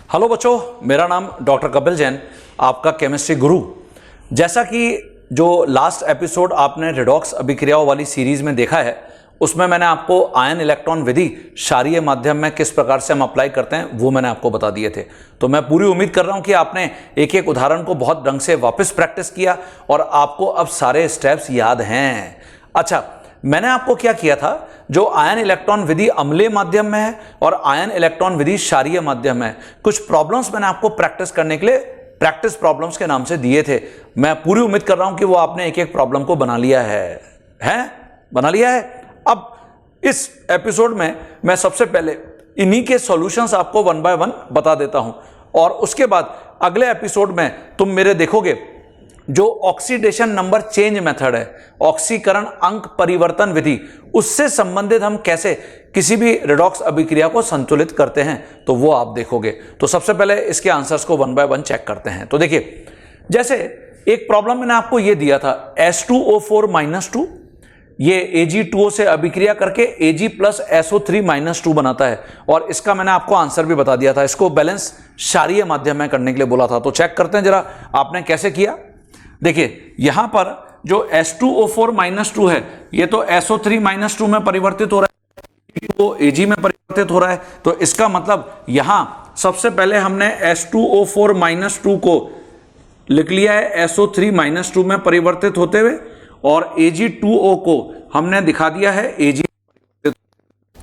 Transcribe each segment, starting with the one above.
Hello बच्चों, मेरा नाम डॉक्टर कपिल जैन, आपका केमिस्ट्री गुरु। जैसा कि जो लास्ट एपिसोड आपने रिडॉक्स अभिक्रियाओं वाली सीरीज में देखा है, उसमें मैंने आपको आयन इलेक्ट्रॉन विधि क्षारीय माध्यम में किस प्रकार से हम अप्लाई करते हैं वो मैंने आपको बता दिए थे। तो मैं पूरी उम्मीद कर रहा हूं कि आपने एक एक उदाहरण को बहुत ढंग से वापस प्रैक्टिस किया और आपको अब सारे स्टेप्स याद हैं। अच्छा, मैंने आपको क्या किया था, जो आयन इलेक्ट्रॉन विधि अम्लीय माध्यम में है और आयन इलेक्ट्रॉन विधि क्षारीय माध्यम में है, कुछ प्रॉब्लम्स मैंने आपको प्रैक्टिस करने के लिए प्रैक्टिस प्रॉब्लम्स के नाम से दिए थे। मैं पूरी उम्मीद कर रहा हूं कि वो आपने एक एक प्रॉब्लम को बना लिया है बना लिया है। अब इस एपिसोड में मैं सबसे पहले इन्हीं के सॉल्यूशंस आपको वन बाय वन बता देता हूं और उसके बाद अगले एपिसोड में तुम मेरे देखोगे जो ऑक्सीडेशन नंबर चेंज मेथड है, ऑक्सीकरण अंक परिवर्तन विधि, उससे संबंधित हम कैसे किसी भी रिडॉक्स अभिक्रिया को संतुलित करते हैं, तो वो आप देखोगे। तो सबसे पहले इसके आंसर्स को वन बाय वन चेक करते हैं। तो देखिए, जैसे एक प्रॉब्लम मैंने आपको ये दिया था, H2O4-2 ये Ag2O से अभिक्रिया करके Ag प्लस SO3-2 बनाता है और इसका मैंने आपको आंसर भी बता दिया था। इसको बैलेंस क्षारीय माध्यम में करने के लिए बोला था। तो चेक करते हैं जरा आपने कैसे किया। देखिए, यहां पर जो H2O4-2 है ये तो SO3-2 में परिवर्तित हो रहा है, तो Ag में परिवर्तित हो रहा है। तो इसका मतलब यहां सबसे पहले हमने H2O4-2 को लिख लिया है SO3-2 में परिवर्तित होते हुए और Ag2O को हमने दिखा दिया है Ag।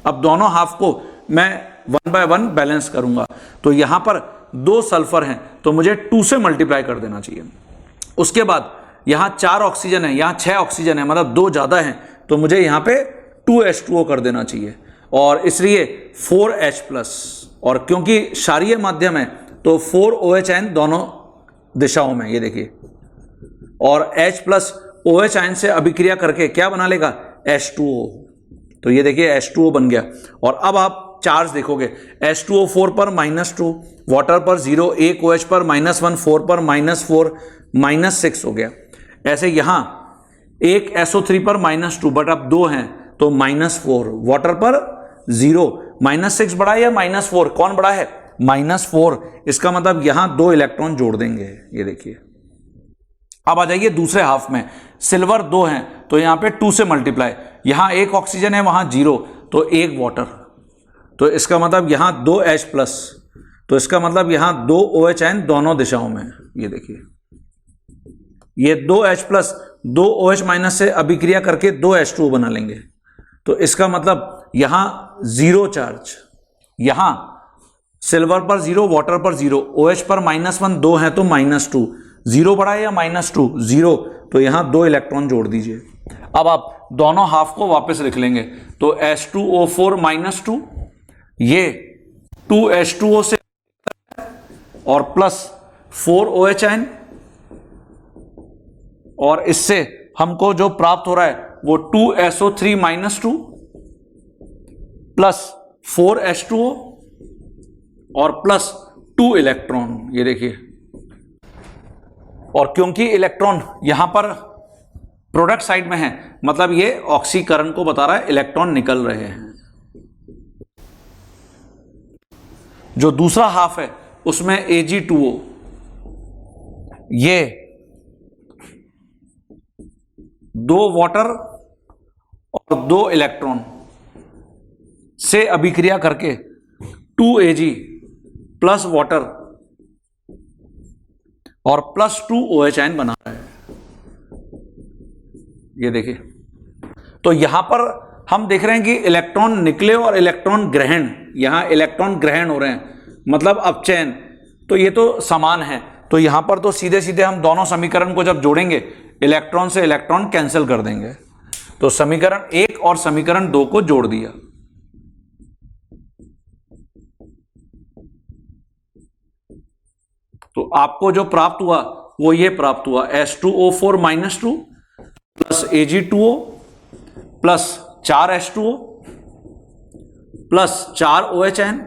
अब दोनों हाफ को मैं वन बाय वन बैलेंस करूंगा। तो यहां पर 2 सल्फर हैं तो मुझे 2 से मल्टीप्लाई कर देना चाहिए। उसके बाद यहां 4 ऑक्सीजन है, यहां 6 ऑक्सीजन है, मतलब 2 ज्यादा हैं तो मुझे यहां पे 2H2O कर देना चाहिए और इसलिए 4H प्लस, और क्योंकि क्षारीय माध्यम है तो 4OH आयन दोनों दिशाओं में, ये देखिए, और H प्लस OH आयन से अभिक्रिया करके क्या बना लेगा, H2O। तो ये देखिए H2O बन गया। और अब आप चार्ज देखोगे, H2O4 पर -2, वाटर पर 0, एक OH पर -1, 4 पर -4, -6 हो गया। ऐसे यहां एक SO3 पर -2, बट अब 2 हैं तो -4, वाटर पर 0, -6 बड़ा है या -4, कौन बड़ा है, -4। इसका मतलब यहां 2 इलेक्ट्रॉन जोड़ देंगे, ये देखिए। अब आ जाइए दूसरे हाफ में, सिल्वर 2 हैं तो यहां पे 2 से मल्टीप्लाई, यहां 1 ऑक्सीजन है वहां 0 तो 1 वाटर, तो इसका मतलब यहां 2H प्लस, तो इसका मतलब यहां 2 OH आयन दोनों दिशाओं में, ये देखिए, ये 2H प्लस 2 OH माइनस से अभिक्रिया करके 2H2O बना लेंगे। तो इसका मतलब यहां 0 चार्ज, यहां सिल्वर पर 0, वाटर पर 0, OH पर -1, 2 है तो -2, 0 बड़ा है या -2, 0, तो यहां 2 इलेक्ट्रॉन जोड़ दीजिए। अब आप दोनों हाफ को वापस लिख लेंगे तो H2O4-2 ये 2H2O से और प्लस 4OH आयन, और इससे हमको जो प्राप्त हो रहा है वो 2SO3-2 प्लस 4H2O और प्लस 2 इलेक्ट्रॉन, ये देखिए। और क्योंकि इलेक्ट्रॉन यहां पर प्रोडक्ट साइड में है, मतलब ये ऑक्सीकरण को बता रहा है, इलेक्ट्रॉन निकल रहे हैं। जो दूसरा हाफ है उसमें Ag2O ये 2 वाटर और 2 इलेक्ट्रॉन से अभिक्रिया करके 2Ag प्लस वाटर और प्लस 2 OH आयन बना रहा है, ये देखिए। तो यहां पर हम देख रहे हैं कि इलेक्ट्रॉन निकले और इलेक्ट्रॉन ग्रहण, यहां इलेक्ट्रॉन ग्रहण हो रहे हैं, मतलब अपचयन, तो ये तो समान है। तो यहां पर तो सीधे सीधे हम दोनों समीकरण को जब जोड़ेंगे, इलेक्ट्रॉन से इलेक्ट्रॉन कैंसिल कर देंगे। तो समीकरण 1 और समीकरण 2 को जोड़ दिया, तो आपको जो प्राप्त हुआ वो ये प्राप्त हुआ, H2O4-2 plus Ag2O plus 4H2O plus 4 OH ion,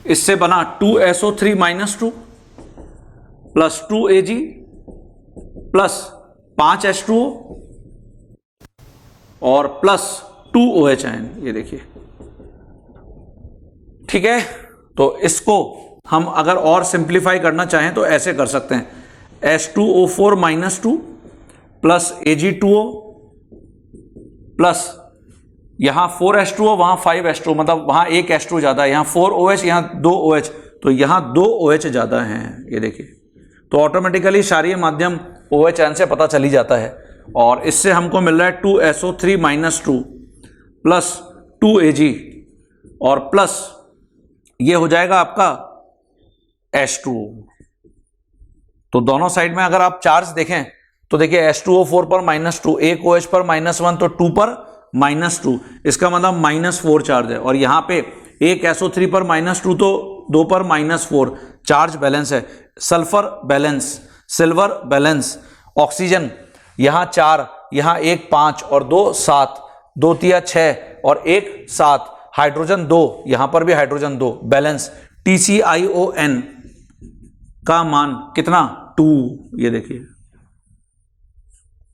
इससे बना 2SO3-2 plus 2Ag plus 5H2O और प्लस 2OH आयन, ये देखिए। ठीक है, तो इसको हम अगर और सिंप्लीफाई करना चाहें तो ऐसे कर सकते हैं, H2O4 -2 प्लस Ag2O प्लस यहां 4H2O वहां 5H2O, मतलब वहां एक H2 ज्यादा है, यहां 4OH यहां 2OH, तो यहां 2OH ज्यादा हैं, ये देखिए। तो ऑटोमेटिकली क्षारीय माध्यम OHN से पता चली जाता है। और इससे हमको मिल रहा है 2SO3 -2 प्लस 2Ag और प्लस ये हो जाएगा आपका H2O। तो दोनों साइड में अगर आप चार्ज देखें तो देखिए H2O4 पर -2, एक OH पर -1, तो 2 पर -2, इसका मतलब -4 चार्ज है। और यहां पे एक SO3 पर -2 तो 2 पर -4, चार्ज बैलेंस है। Sulphur balance, silver balance, oxygen यहां 4, यहां 1 5 और 2 7, 2 3 6 और 1 7, हाइड्रोजन 2, यहां पर भी हाइड्रोजन 2, बैलेंस। TCION का मान कितना, 2, ये देखिए।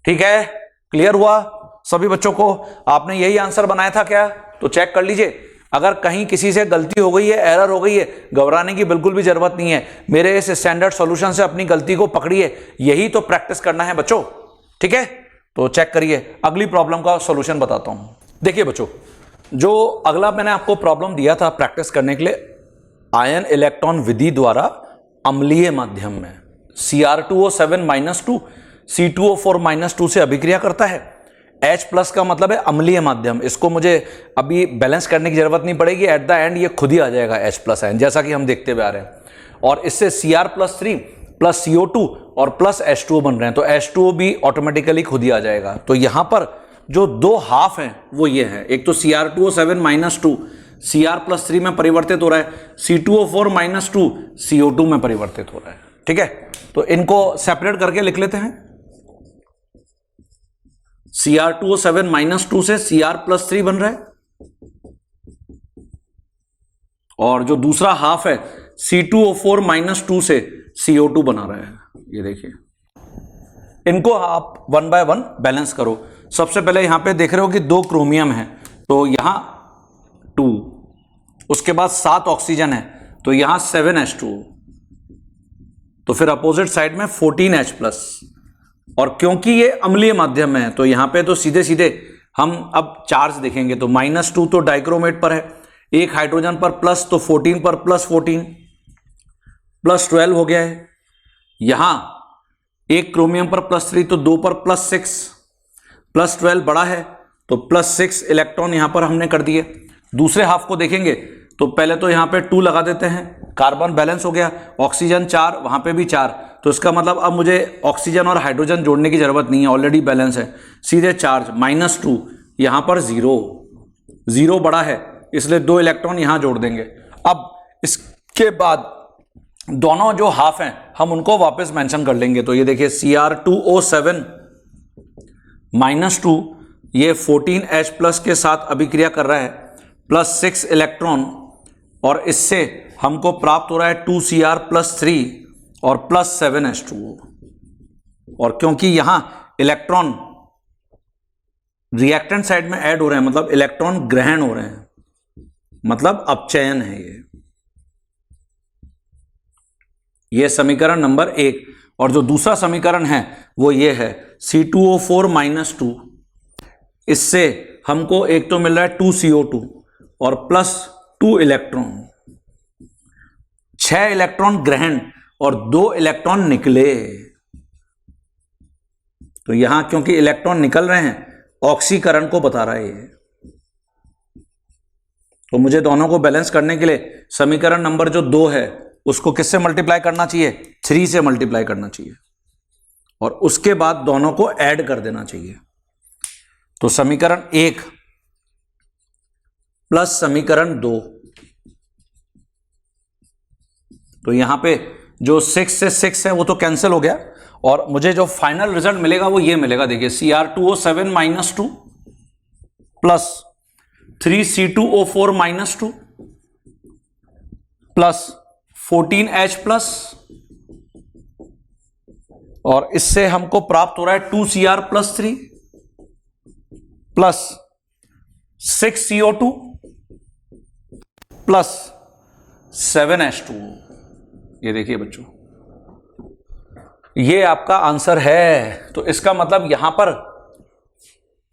ठीक है, क्लियर हुआ सभी बच्चों को? आपने यही आंसर बनाया था क्या? तो चेक कर लीजिए। अगर कहीं किसी से गलती हो गई है, एरर हो गई है, घबराने की बिल्कुल भी जरूरत नहीं है। मेरे इस स्टैंडर्ड सॉल्यूशन से अपनी गलती को पकड़िए, यही तो प्रैक्टिस करना है बच्चों। ठीक है, तो चेक करिए। अगली प्रॉब्लम का सॉल्यूशन बताता हूं। देखिए बच्चों, जो अगला मैंने आपको प्रॉब्लम दिया था प्रैक्टिस करने के लिए, आयन इलेक्ट्रॉन विधि द्वारा अम्लीय माध्यम में Cr2O7 -2 C2O4 -2 से अभिक्रिया करता है। H+ का मतलब है अम्लीय माध्यम, इसको मुझे अभी बैलेंस करने की जरूरत नहीं पड़ेगी, एट द एंड ये खुद ही आ जाएगा H+ आयन, जैसा कि हम देखते हुए आ रहे हैं। और इससे Cr+3 प्लस CO2 और प्लस H2O बन रहे हैं, तो H2O भी ऑटोमेटिकली खुद ही आ जाएगा। तो यहां पर जो दो हाफ हैं वो ये है, एक तो Cr2O7 -2 Cr+3 में परिवर्तित हो रहा है, C2O4 -2 CO2 में परिवर्तित हो रहा है। ठीक है, तो इनको सेपरेट करके लिख लेते हैं। Cr2O7 -2 से Cr+3 बन रहा है, और जो दूसरा हाफ है C2O4 -2 से CO2 बना रहा है, ये देखिए। इनको आप 1 बाय 1 बैलेंस करो। सबसे पहले यहां पे देख रहे हो कि 2 क्रोमियम है, तो यहां 2, उसके बाद 7 ऑक्सीजन है, तो यहां 7H2, तो फिर अपोजिट साइड में 14H+। और क्योंकि ये अम्लीय माध्यम है तो यहां पे तो सीधे सीधे हम अब चार्ज देखेंगे, तो -2 तो डाइक्रोमेट पर है, एक हाइड्रोजन पर प्लस, तो 14 पर +14 +12 हो गया है। यहां एक क्रोमियम पर +3, तो 2 पर +6, +12 बड़ा है, तो +6 इलेक्ट्रॉन यहां पर हमने कर दिए। दूसरे हाफ को देखेंगे तो पहले तो यहां पे 2 लगा देते हैं, कार्बन बैलेंस हो गया, ऑक्सीजन 4, वहां पे भी 4, तो इसका मतलब अब मुझे ऑक्सीजन और हाइड्रोजन जोड़ने की जरूरत नहीं है, ऑलरेडी बैलेंस है, सीधे चार्ज -2, यहां पर 0 बड़ा है, इसलिए 2 इलेक्ट्रॉन यहां जोड़ देंगे। अब इसके बाद दोनों जो हाफ हैं हम उनको वापस मेंशन कर लेंगे, तो ये देखिए Cr2O7 -2 ये 14H+ के साथ अभिक्रिया कर रहा है, +6 इलेक्ट्रॉन, और इससे हमको प्राप्त हो रहा है 2Cr+3 और +7H2O। और क्योंकि यहां इलेक्ट्रॉन रिएक्टेंट साइड में ऐड हो रहे हैं, मतलब इलेक्ट्रॉन ग्रहण हो रहे हैं, मतलब अपचयन है ये समीकरण नंबर 1। और जो दूसरा समीकरण है वो ये है C2O4 -2, इससे हमको एक तो मिल रहा है 2CO2 और +2 इलेक्ट्रॉन, 6 इलेक्ट्रॉन ग्रहण और 2 इलेक्ट्रॉन निकले। तो यहां क्योंकि इलेक्ट्रॉन निकल रहे हैं, ऑक्सीकरण को बता रहा है ये। तो मुझे दोनों को बैलेंस करने के लिए समीकरण नंबर जो 2 है उसको किससे मल्टीप्लाई करना चाहिए, 3 से मल्टीप्लाई करना चाहिए, और उसके बाद दोनों को ऐड कर देना चाहिए। तो समीकरण 1 प्लस समीकरण 2, तो यहां पे जो 6 से 6 है वो तो कैंसिल हो गया, और मुझे जो फाइनल रिजल्ट मिलेगा वो ये मिलेगा, देखिए Cr2O7 -2 plus 3C2O4 -2 plus 14H+, और इससे हमको प्राप्त हो रहा है 2Cr+3 plus 6CO2 plus 7H2। ये देखिए बच्चों, ये आपका आंसर है। तो इसका मतलब यहां पर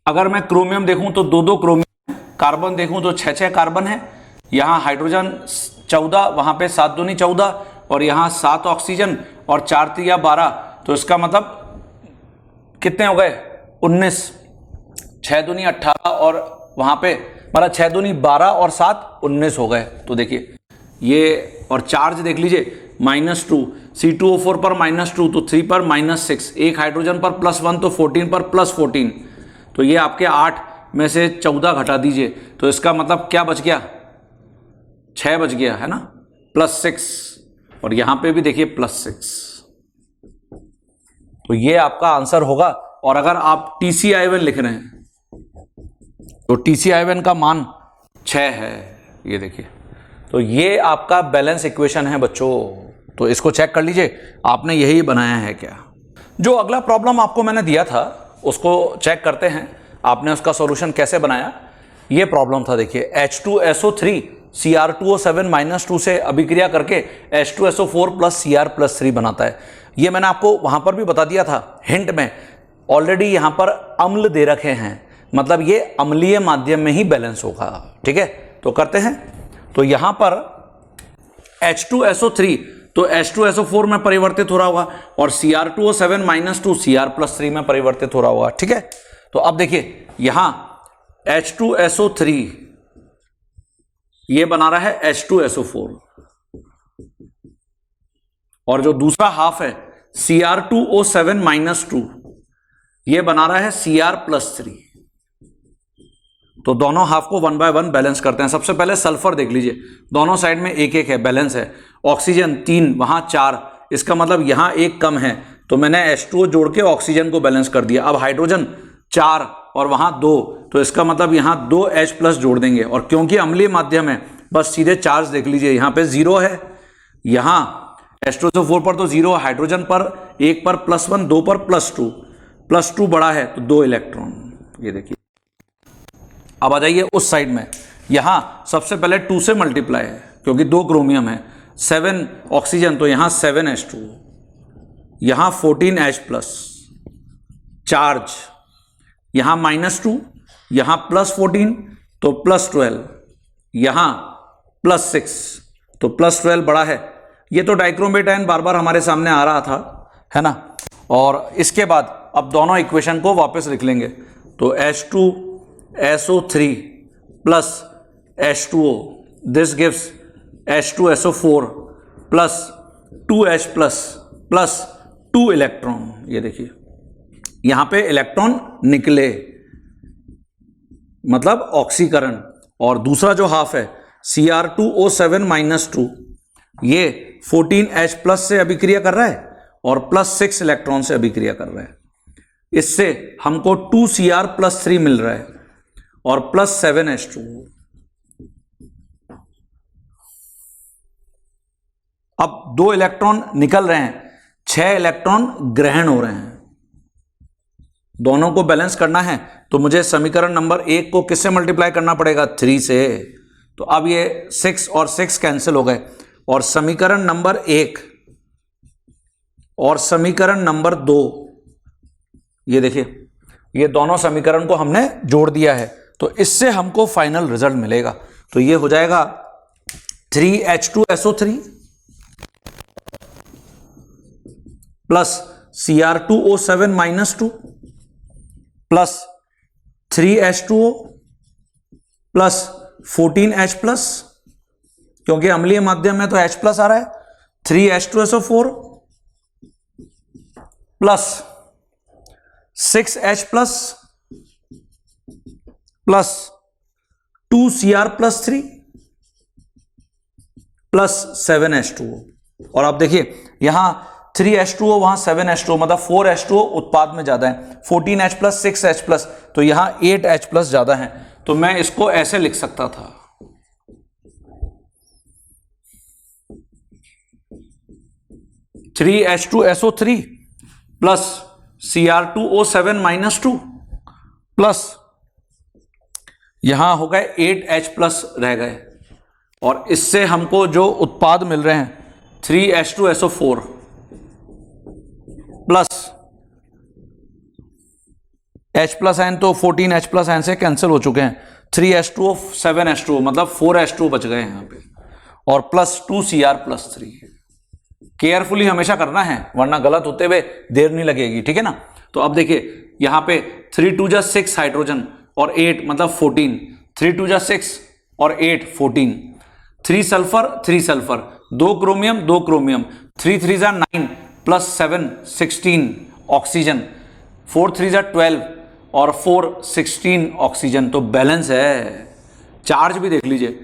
अगर मैं क्रोमियम देखूं तो 2 क्रोमियम, कार्बन देखूं तो 6 कार्बन है, यहां हाइड्रोजन 14, वहां पे 7 दूनी 14 और यहां 7 ऑक्सीजन और 4 3 12। तो इसका मतलब कितने हो गए? 19, 6 दूनी 18 और वहां पे मतलब 6 दूनी 12 और 7 19 हो गए। तो देखिए ये, और चार्ज देख लीजिए -2, C2O4 पर -2 तो 3 पर -6, एक हाइड्रोजन पर +1 तो 14 पर +14। तो ये आपके 8 में से 14 घटा दीजिए, तो इसका मतलब क्या बच गया? 6 बच गया है ना, +6, और यहां पे भी देखिए +6। तो ये आपका आंसर होगा। और अगर आप TCI1 लिख रहे हैं तो TCI1 का मान 6 है, ये देखिए। तो ये आपका बैलेंस इक्वेशन है बच्चों, तो इसको चेक कर लीजिए आपने यही बनाया है क्या। जो अगला प्रॉब्लम आपको मैंने दिया था उसको चेक करते हैं, आपने उसका सॉल्यूशन कैसे बनाया। ये प्रॉब्लम था, देखिए H2SO3 Cr2O7-2 से अभिक्रिया करके H2SO4 + Cr+3 बनाता है। ये मैंने आपको वहां पर भी बता दिया था हिंट में, ऑलरेडी यहां पर अम्ल दे रखे हैं, मतलब ये अम्लीय माध्यम में ही बैलेंस होगा। ठीक है, तो करते हैं। तो यहां पर H2SO3 तो H2SO4 में परिवर्तित हो रहा होगा और Cr2O7-2 Cr+3 में परिवर्तित हो रहा होगा। ठीक है, तो अब देखिए यहां H2SO3 ये बना रहा है H2SO4 और जो दूसरा हाफ है Cr2O7-2 ये बना रहा है Cr+3। तो दोनों हाफ को 1 बाय 1 बैलेंस करते हैं। सबसे पहले सल्फर देख लीजिए, दोनों साइड में 1 है, बैलेंस है। ऑक्सीजन 3, वहां 4, इसका मतलब यहां 1 कम है, तो मैंने H2O जोड़ के ऑक्सीजन को बैलेंस कर दिया। अब हाइड्रोजन 4 और वहां 2, तो इसका मतलब यहां 2 H+ जोड़ देंगे, और क्योंकि अम्लीय माध्यम है बस सीधे चार्ज देख लीजिए, यहां पे 0 है, यहां H2SO4 पर तो 0, हाइड्रोजन पर 1 पर +1, 2 पर +2 बड़ा है तो 2 इलेक्ट्रॉन। ये देखिए, अब आ जाइए उस साइड में, यहां सबसे पहले 2 से मल्टीप्लाई है क्योंकि 2 क्रोमियम है, 7 ऑक्सीजन तो यहां 7 H2, यहां 14 H+, चार्ज यहां -2, यहां +14 तो +12, यहां +6 तो +12 बड़ा है। ये तो डाइक्रोमेटाइन बार बार हमारे सामने आ रहा था, है ना। और इसके बाद अब दोनों इक्वेशन को वापस लिख लेंगे, तो H2SO3 + H2O, this gives H2SO4 + 2H+ + 2 electron. ये देखिए यहां पे इलेक्ट्रॉन निकले मतलब ऑक्सीकरण, और दूसरा जो हाफ है Cr2O7-2 ये 14H+ से अभिक्रिया कर रहा है और +6 इलेक्ट्रॉन से अभिक्रिया कर रहा है। इससे हमको 2 Cr+3 मिल रहा है और +7 H2। अब 2 इलेक्ट्रॉन निकल रहे हैं, 6 इलेक्ट्रॉन ग्रहण हो रहे हैं। दोनों को बैलेंस करना है तो मुझे समीकरण नंबर 1 को किससे मल्टीप्लाई करना पड़ेगा? 3 से। तो अब ये 6 और 6 कैंसिल हो गए, और समीकरण नंबर 1 और समीकरण नंबर 2, ये देखिए ये दोनों समीकरण को हमने जोड़ दिया है, तो इससे हमको फाइनल रिजल्ट मिलेगा। तो ये हो जाएगा 3H2SO3 + Cr2O7-2 + 3H2O + 14H+, क्योंकि अम्लीय माध्यम में तो H+ आ रहा है, 3H2SO4 + 6H+ + 2 Cr+3 + 7 H2O। और आप देखिए यहां 3H2O वहां 7H2O, मतलब 4H2O उत्पाद में ज्यादा है, 14H + 6H+, तो यहां 8H+ ज्यादा है। तो मैं इसको ऐसे लिख सकता था, (3H2SO3 + Cr2O7-2 + यहां हो गए 8H+ रह गए, और इससे हमको जो उत्पाद मिल रहे हैं 3H2SO4 plus H plus ion, तो 14H प्लस आयन से कैंसिल हो चुके हैं, 3H2O 7H2O मतलब 4H2O बच गए हैं यहाँ पे, और प्लस 2Cr+3। केयरफुली हमेशा करना है वरना गलत होते हुए देर नहीं लगेगी, ठीक है ना। तो अब देखिए यहाँ पे 3 2 6 हाइड्रोजन और 8 मतलब 14, 3 2 6 और 8 14, 3 sulphur 2 chromium 2 chromium, 3 3 9 plus 7 16 oxygen, 4 3 12 और 4 16 ऑक्सीजन। तो बैलेंस है। चार्ज भी देख लीजिए,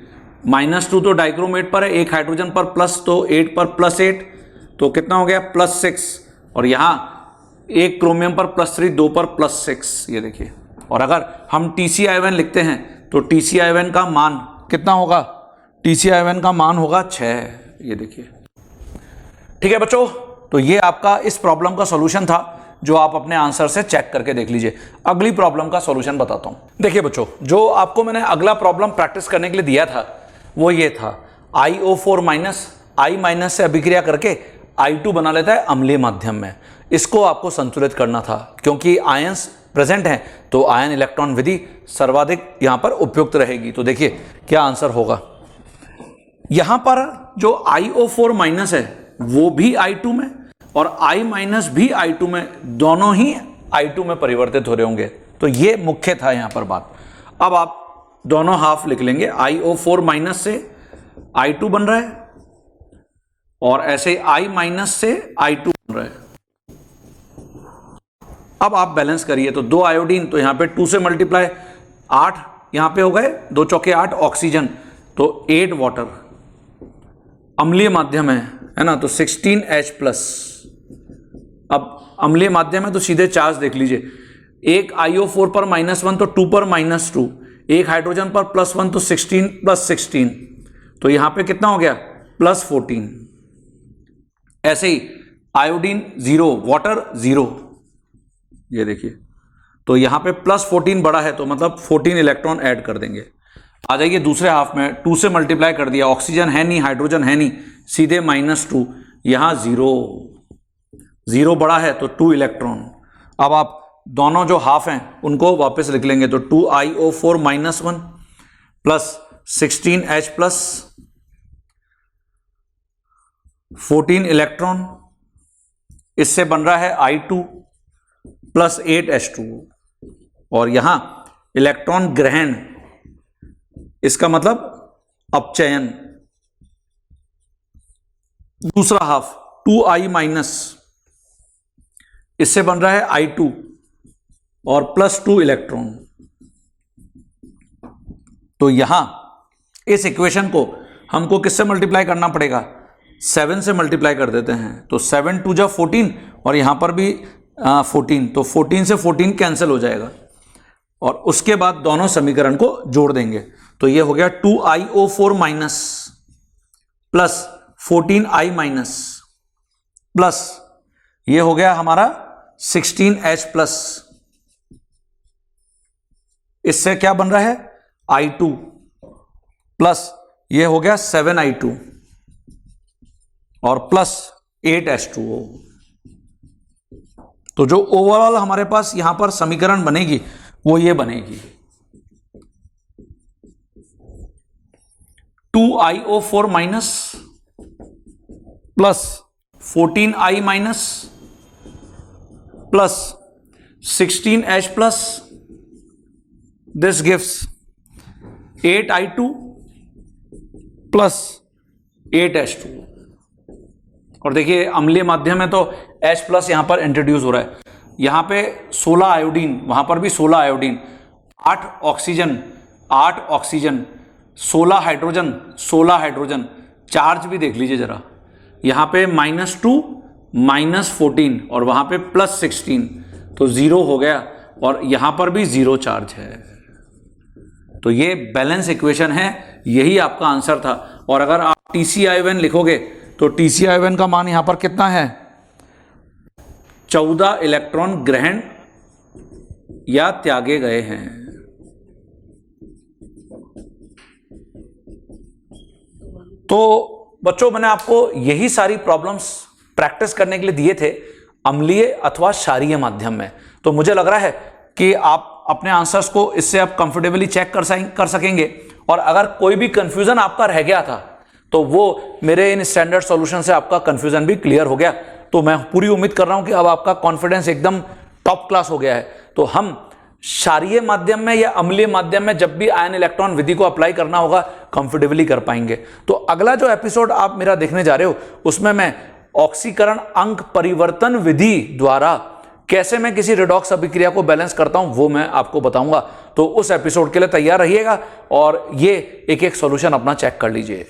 -2 तो डाइक्रोमेट पर है, एक हाइड्रोजन पर प्लस, तो 8 पर +8 तो कितना हो गया +6, और यहां एक क्रोमियम पर +3, 2 पर +6, ये देखिए। और अगर हम TCI1 लिखते हैं तो TCI1 का मान कितना होगा, TCI1 का मान होगा 6, ये देखिए। ठीक है बच्चों, तो ये आपका इस प्रॉब्लम का सॉल्यूशन था जो आप अपने आंसर से चेक करके देख लीजिए। अगली प्रॉब्लम का सॉल्यूशन बताता हूं। देखिए बच्चों, जो आपको मैंने अगला प्रॉब्लम प्रैक्टिस करने के लिए दिया था वो ये था, IO4- I- से अभिक्रिया करके I2 बना लेता है अम्लीय माध्यम में। इसको आपको संतुलित करना था, क्योंकि आयंस प्रेजेंट हैं तो आयन इलेक्ट्रॉन विधि सर्वाधिक यहां पर उपयुक्त रहेगी। तो देखिए क्या आंसर होगा। यहां पर जो IO4- है वो भी I2 में और I- भी I2 में, दोनों ही I2 में परिवर्तित हो रहे होंगे। तो ये मुख्य था यहां पर बात। अब आप दोनों हाफ लिख लेंगे, IO4- से I2 बन रहा है और ऐसे I- से I2 बन रहा है। अब आप बैलेंस करिए, तो 2 आयोडीन, तो यहां पे 2 से मल्टीप्लाई 8 यहां पे हो गए, 2 चौके 8 ऑक्सीजन, तो 8 वाटर, अम्लीय माध्यम है ना, तो 16H+। अब अम्लीय माध्यम है तो सीधे चार्ज देख लीजिए, एक IO4 पर -1 तो 2 पर -2, एक हाइड्रोजन पर +1 तो 16 + 16, तो यहां पे कितना हो गया +14। ऐसे ही आयोडीन 0, वाटर 0, ये देखिए। तो यहां पे +14 बड़ा है तो मतलब 14 इलेक्ट्रॉन ऐड कर देंगे। आ जाइए दूसरे हाफ में, 2 से मल्टीप्लाई कर दिया, ऑक्सीजन है नहीं, हाइड्रोजन है नहीं, सीधे -2, यहां 0 बड़ा है तो 2 इलेक्ट्रॉन। अब आप दोनों जो हाफ हैं उनको वापस लिख लेंगे, तो 2IO4- प्लस 16H+, 14 इलेक्ट्रॉन, इससे बन रहा है I2 प्लस 8H2O, और यहां इलेक्ट्रॉन ग्रहण, इसका मतलब अपचयन। दूसरा हाफ 2I-, इससे बन रहा है I2 और +2 इलेक्ट्रॉन। तो यहां इस इक्वेशन को हमको किससे मल्टीप्लाई करना पड़ेगा, 7 से मल्टीप्लाई कर देते हैं, तो 7 2 14 और यहां पर भी 14, तो 14 से 14 कैंसिल हो जाएगा, और उसके बाद दोनों समीकरण को जोड़ देंगे। तो ये हो गया 2IO4- प्लस 14I- प्लस ये हो गया हमारा 16H+, इससे क्या बन रहा है I2, प्लस ये हो गया 7I2 और प्लस 8H2O। तो जो ओवरऑल हमारे पास यहां पर समीकरण बनेगी वो ये बनेगी, 2IO4- plus 14I- plus 16H+, this gives 8I2 plus 8H2। और देखिए अम्लीय माध्यम में तो H+ यहां पर इंट्रोड्यूस हो रहा है, यहां पे 16 आयोडीन, वहां पर भी 16 आयोडीन, 8 ऑक्सीजन 16 हाइड्रोजन, चार्ज भी देख लीजिए जरा, यहां पे -2 -14 और वहां पे +16, तो 0 हो गया, और यहां पर भी 0 चार्ज है। तो ये बैलेंस इक्वेशन है, यही आपका आंसर था। और अगर आप TCI1 लिखोगे तो TCI1 का मान यहां पर कितना है, 14 इलेक्ट्रॉन ग्रहण या त्यागे गए हैं। तो बच्चों मैंने आपको यही सारी प्रॉब्लम्स प्रैक्टिस करने के लिए दिए थे अम्लीय अथवा क्षारीय माध्यम में। तो मुझे लग रहा है कि आप अपने आंसर्स को इससे आप कंफर्टेबली चेक कर सकेंगे। और अगर कोई भी कंफ्यूजन आपका रह गया था तो वो मेरे इन स्टैंडर्ड सॉल्यूशन से आपका कंफ्यूजन भी क्लियर हो गया। तो मैं पूरी उम्मीद कर रहा हूं कि अब आपका कॉन्फिडेंस एकदम टॉप क्लास हो गया है। तो हम क्षारीय माध्यम में या अम्लीय माध्यम में जब भी आयन इलेक्ट्रॉन विधि को अप्लाई करना होगा कंफर्टेबली कर पाएंगे। तो अगला जो एपिसोड आप मेरा देखने जा रहे हो उसमें मैं ऑक्सीकरण अंक परिवर्तन विधि द्वारा कैसे मैं किसी रिडॉक्स अभिक्रिया को बैलेंस करता हूं वो मैं आपको बताऊंगा। तो उस एपिसोड के लिए तैयार रहिएगा और ये एक एक सॉल्यूशन अपना चेक कर लीजिए।